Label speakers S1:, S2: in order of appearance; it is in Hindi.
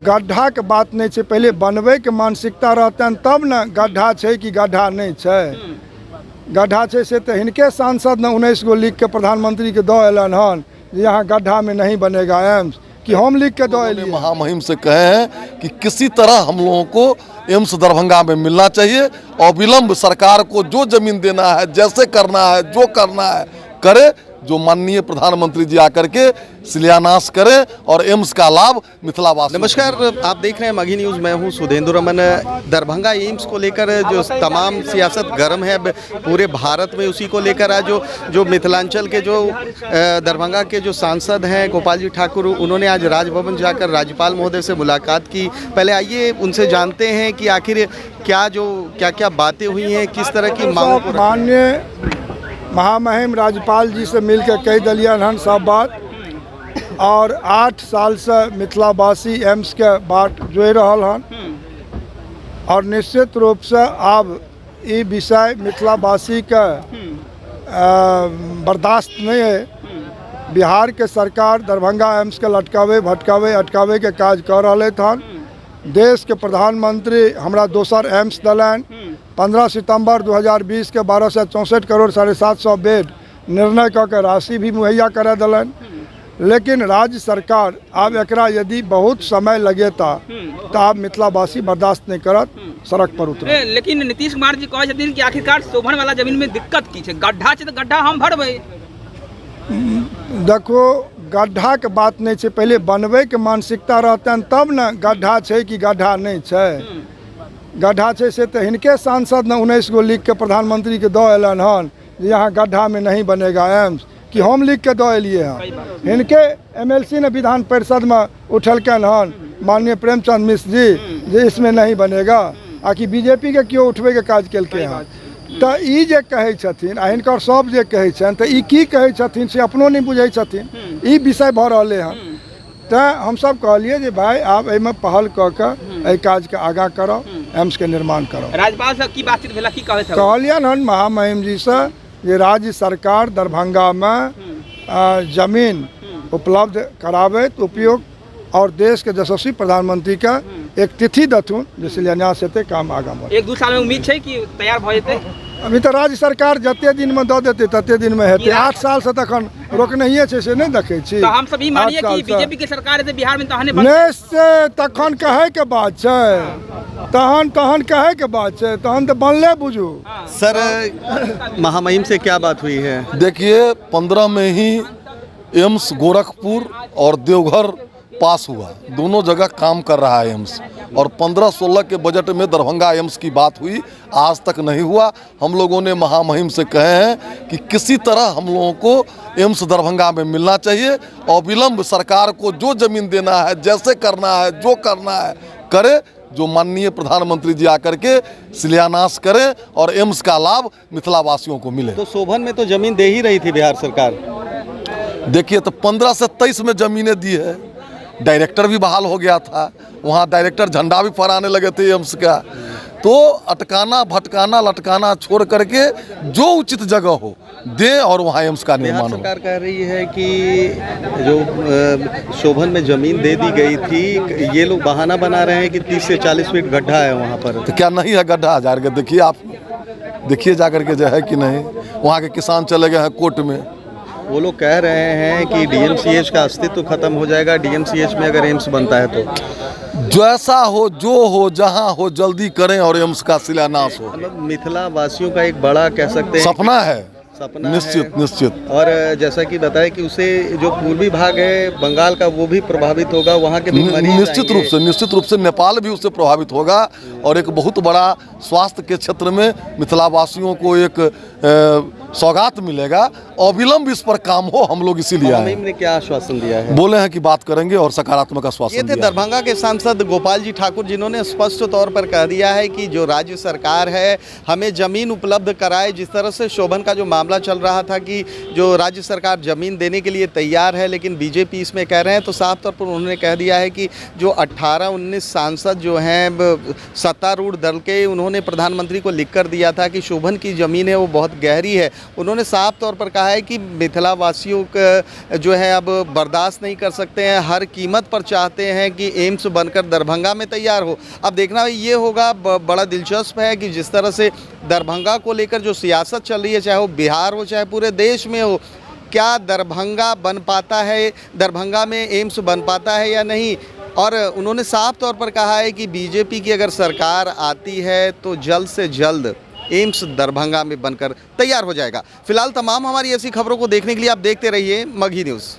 S1: गड्ढा के बात नहीं है, पहले बनबे के मानसिकता रहते तब न गड्ढा है कि गड्ढा नहीं है। गड्ढा है से तो हिनके सांसद ने 19 गो लिख के प्रधानमंत्री के दो एलन हन, यहाँ गड्ढा में नहीं बनेगा एम्स, कि हम लिख के दो एलिए।
S2: महामहिम से कहे हैं कि किसी तरह हम लोगों को एम्स दरभंगा में मिलना चाहिए और विलंब सरकार को जो जमीन देना है, जैसे करना है, जो करना है करे, जो माननीय प्रधानमंत्री जी आकर के शिलान्यास करें और एम्स का लाभ मिथिलावासी।
S3: नमस्कार, आप देख रहे हैं मगही न्यूज़। मैं हूं सुधेंद्र रमन। दरभंगा एम्स को लेकर जो तमाम सियासत गर्म है पूरे भारत में, उसी को लेकर आज जो मिथिलांचल के जो दरभंगा के जो सांसद हैं गोपाल जी ठाकुर, उन्होंने आज राजभवन जाकर राज्यपाल महोदय से मुलाकात की। पहले आइए उनसे जानते हैं कि आखिर क्या बातें हुई हैं, किस तरह की मांग।
S1: माननीय महामहिम राज्यपाल जी से मिलकर कई दलियन हन सब बात, और 8 साल से मिथिलावासी एम्स के बाट जोड़ रहल हन, और निश्चित रूप से अब ये विषय मिथिलावासी के बर्दाश्त नहीं है। बिहार के सरकार दरभंगा एम्स के लटकावे भटकावे अटकावे के काज कर रहे हन। देश के प्रधानमंत्री हमरा दोसर एम्स दिलन, 15 सितंबर 2020 के 1264 करोड़ 750 बेड निर्णय करके राशि भी मुहैया करा दिलन। लेकिन राज्य सरकार अब एकरा यदि बहुत समय लगेता तो अब मिथिलावासी बर्दाश्त नहीं करत, सड़क पर उतरे।
S4: लेकिन नीतीश कुमार जी कहे छथिन कि आखिरकार शोभन वाला जमीन में दिक्कत की है, गड्ढा है तो गड्ढा हम भरबे।
S1: देखो, गड्ढा के बात नहीं है, पहले बनबे के मानसिकता रहते तब न गड्ढा है कि गड्ढा नहीं है। गड्ढा है से तो हिनके सांसद ने 19 गो लिख के प्रधानमंत्री के दो एलन हन, यहाँ गड्ढा में नहीं बनेगा एम्स, कि हम लिख के दो एलिए हैं। हिनके MLC ने विधान परिषद में उठलकन हन माननीय प्रेमचंद मिश्र जी, जे इसमें नहीं बनेगा, आकि बीजेपी के क्यों उठबे के काज केलके हैं। तो ई जे कहे छथिन आ हिनकर सब जे कहे छन, तो ई की कहे छथिन से अपनो नहीं बुझे छथिन, ई विषय भ रहे हैं। तो हम सब कहलिए जे भाई आप एमे पहल क के काज के आगा करो, एम्स के निर्माण करो।
S4: राज्यपाल साहब की बातचीत भेला, की कहे
S1: कहलियन हन महामहिम जी से जे राज्य सरकार दरभंगा में जमीन उपलब्ध करावे उपयोग, और देश के यशस्वी प्रधानमंत्री का एक तिथि दथुन जे शिलान्यास हेतै, काम आगा बढ़।
S4: 1-2 साल में उम्मीद है कि तैयार भ जेतै।
S1: अभी तो राज्य सरकार जते दिन में दे देते तते दिन में हेतै। 8 साल से तखन रोकनहिए छै से नहीं देखे छी।
S4: तो हम सब ई मानिए कि बीजेपी के सरकार है बिहार में तहने
S1: निश्चय तखन कहे के बात छै, तहन कहे के बात छै, तहन तो बनले बुझू।
S3: सर, महामहिम से क्या बात हुई है?
S2: देखिए, 15 में ही एम्स गोरखपुर और देवघर पास हुआ, दोनों जगह काम कर रहा है एम्स, और 15-16 के बजट में दरभंगा एम्स की बात हुई, आज तक नहीं हुआ। हम लोगों ने महामहिम से कहे हैं कि किसी तरह हम लोगों को एम्स दरभंगा में मिलना चाहिए और विलंब सरकार को जो जमीन देना है, जैसे करना है, जो करना है करे, जो माननीय प्रधानमंत्री जी आकर के शिलान्यास करें और एम्स का लाभ मिथिलावासियों को मिले।
S3: तो शोभन में तो जमीन दे ही रही थी बिहार सरकार।
S2: देखिए, तो 15 से 23 में जमीनें दी है, डायरेक्टर भी बहाल हो गया था, वहाँ डायरेक्टर झंडा भी फहराने लगे थे एम्स का। तो अटकाना भटकाना लटकाना छोड़ करके जो उचित जगह हो दे और वहाँ एम्स का निर्माण हो।
S3: सरकार कह रही है कि जो शोभन में जमीन दे दी गई थी, ये लोग बहाना बना रहे हैं कि 30 से 40 फीट गड्ढा है वहाँ पर।
S2: तो क्या नहीं है गड्ढा? जाकर देखिए, आप देखिए जाकर के जो है कि नहीं। वहाँ के किसान चले गए हैं कोर्ट में।
S3: वो लोग कह रहे हैं कि DMCH का अस्तित्व खत्म हो जाएगा DMCH में अगर एम्स बनता है तो।
S2: जैसा हो, जो हो, जहां हो, जल्दी करें और एम्स का शिलान्यास हो।
S3: मतलब मिथिला वासियों का एक बड़ा कह सकते हैं
S2: सपना है,
S3: सपना
S2: निश्चित निश्चित।
S3: और जैसा कि बताया कि उसे जो पूर्वी भाग है बंगाल का वो भी प्रभावित होगा, वहाँ के
S2: निश्चित रूप से नेपाल भी उससे प्रभावित होगा, और एक बहुत बड़ा स्वास्थ्य के क्षेत्र में मिथिलावासियों को एक सौगात मिलेगा। अविलंब इस पर काम हो, हम लोग इसीलिए आए।
S3: ने क्या आश्वासन दिया है?
S2: बोले हैं कि बात करेंगे और सकारात्मक आश्वासन।
S3: ये थे दरभंगा के सांसद गोपाल जी ठाकुर, जिन्होंने स्पष्ट तौर पर कह दिया है कि जो राज्य सरकार है हमें जमीन उपलब्ध कराए। जिस तरह से शोभन का जो मामला चल रहा था कि जो राज्य सरकार जमीन देने के लिए तैयार है, लेकिन बीजेपी इसमें कह रहे हैं, तो साफ तौर पर उन्होंने कह दिया है कि जो 18-19 सांसद जो हैं सत्तारूढ़ दल के, उन्होंने प्रधानमंत्री को लिख कर दिया था कि शोभन की ज़मीन है वो बहुत गहरी है, उन्होंने साफ तौर पर कहा है कि मिथिला वासियों का जो है अब बर्दाश्त नहीं कर सकते हैं, हर कीमत पर चाहते हैं कि एम्स बनकर दरभंगा में तैयार हो। अब देखना ये होगा, बड़ा दिलचस्प है कि जिस तरह से दरभंगा को लेकर जो सियासत चल रही है, चाहे वो बिहार हो चाहे पूरे देश में हो, क्या दरभंगा बन पाता है, दरभंगा में एम्स बन पाता है या नहीं। और उन्होंने साफ तौर पर कहा है कि बीजेपी की अगर सरकार आती है तो जल्द से जल्द एम्स दरभंगा में बनकर तैयार हो जाएगा। फिलहाल तमाम हमारी ऐसी खबरों को देखने के लिए आप देखते रहिए मगही न्यूज़।